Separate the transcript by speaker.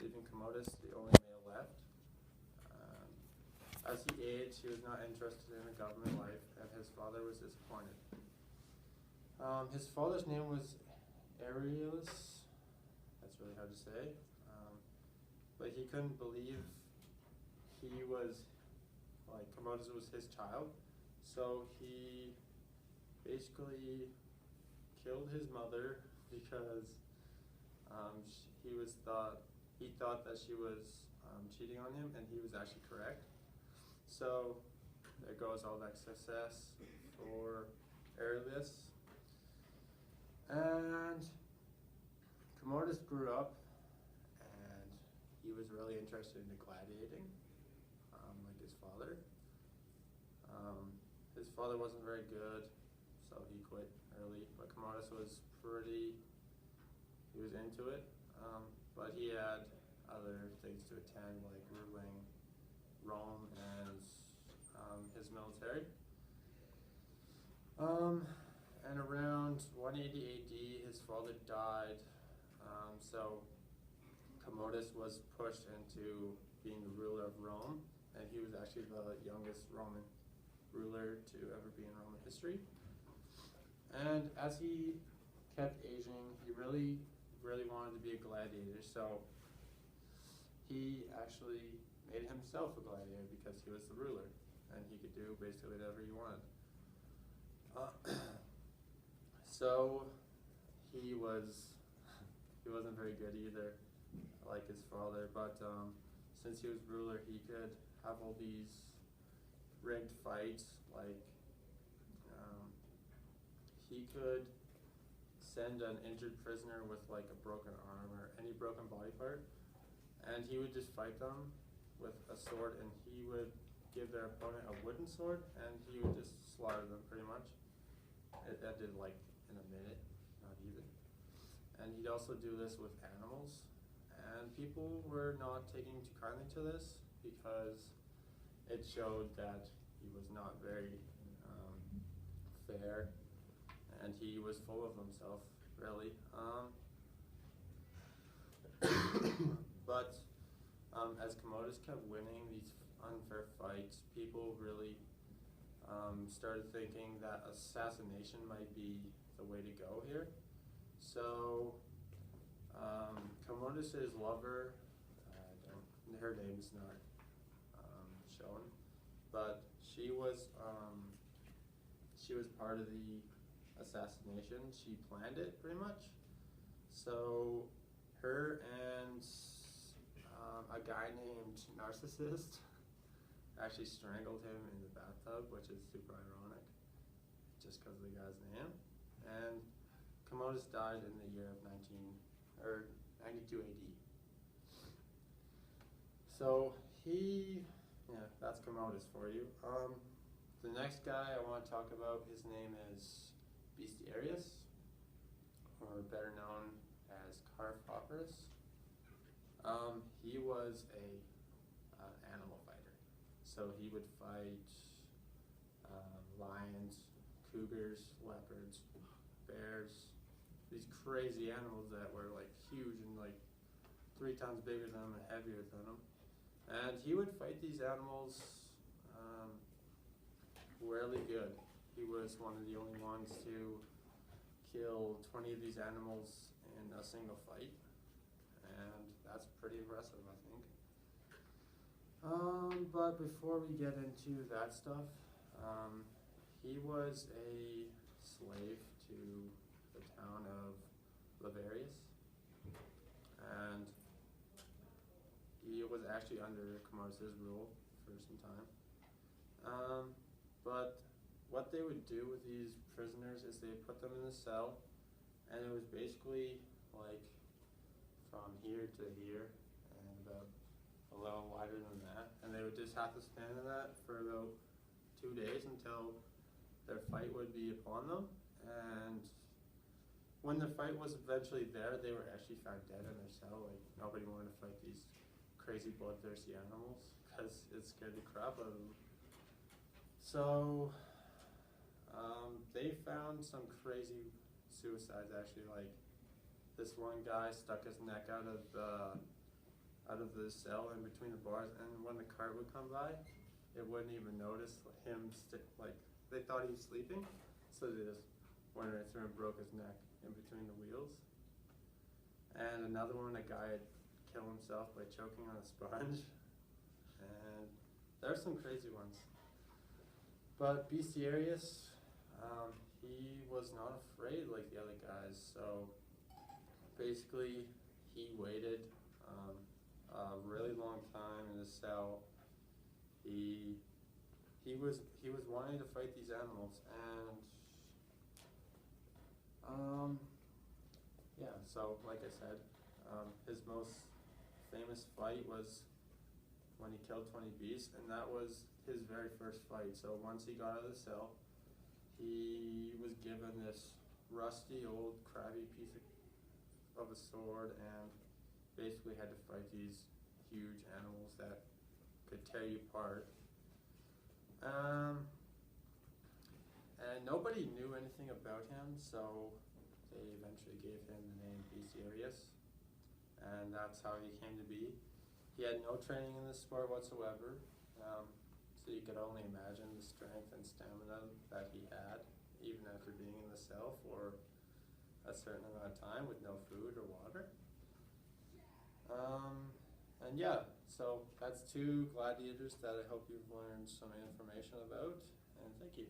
Speaker 1: leaving Commodus the only male left. As he aged, he was not interested in a government life, and his father was disappointed. His father's name was Aurelius. That's really hard to say. But he couldn't believe he was, like, Commodus was his child. So he basically killed his mother because he thought that she was cheating on him, and he was actually correct. So there goes all that success for Aurelius. And Commodus grew up, and he was really interested in gladiating, like his father. His father wasn't very good, so he quit early. But Commodus was he was into it. But he had other things to attend, like ruling Rome and his military. And around 180 AD, his father died. So Commodus was pushed into being the ruler of Rome, and he was actually the youngest Roman ruler to ever be in Roman history. And as he kept aging, he really wanted to be a gladiator, so he actually made himself a gladiator because he was the ruler, and he could do basically whatever he wanted. So he wasn't very good either, like his father, but since he was ruler, he could have all these rigged fights, like he could send an injured prisoner with like a broken arm or any broken body part, and he would just fight them with a sword, and he would give their opponent a wooden sword, and he would just slaughter them pretty much. That did like in a minute, not even. And he'd also do this with animals, and people were not taking too kindly to this because it showed that he was not very fair, and he was full of himself, really. But as Commodus kept winning these unfair fights, people really started thinking that assassination might be the way to go here. So Commodus's lover, her name's not shown, but she was part of the assassination. She planned it pretty much. So her and a guy named Narcissus actually strangled him in the bathtub, which is super ironic, just because of the guy's name. And Commodus died in the year of 92 AD. So that's Commodus for you. The next guy I want to talk about, his name is Bestiarius, or better known as Carpophorus. He was an animal fighter. So he would fight lions, cougars, leopards, bears, these crazy animals that were like huge and like 3 times bigger than them and heavier than them. And he would fight these animals really good. He was one of the only ones to kill 20 of these animals in a single fight, and that's pretty impressive, I think. But before we get into that stuff, he was a slave to the town of Laverius, and he was actually under Commodus' rule for some time. But what they would do with these prisoners is they put them in a cell, and it was basically like from here to here and about a little wider than that, and they would just have to stand in that for about 2 days until their fight would be upon them. And when the fight was eventually there, they were actually found dead in their cell. Like, nobody wanted to fight these crazy bloodthirsty animals because it scared the crap out of them. So they found some crazy suicides, actually. Like, this one guy stuck his neck out of the out of the cell in between the bars, and when the cart would come by, it wouldn't even notice him. Like they thought he was sleeping, so they just went right through and broke his neck in between the wheels. And another one, a guy had killed himself by choking on a sponge. And there's some crazy ones. But Bestiarius, he was not afraid like the other guys. So basically, he waited a really long time in the cell. He was wanting to fight these animals, and yeah. So like I said, his most famous fight was when he killed 20 beasts, and that was his very first fight. So once he got out of the cell, he was given this rusty old crabby piece of a sword and basically had to fight these huge animals that could tear you apart. And nobody knew anything about him, so they eventually gave him the name Bestiarius, and that's how he came to be. He had no training in this sport whatsoever, so you could only imagine the strength and stamina that he had, even after being in the cell for a certain amount of time with no food or water. And yeah, so that's 2 gladiators that I hope you've learned some information about, and thank you.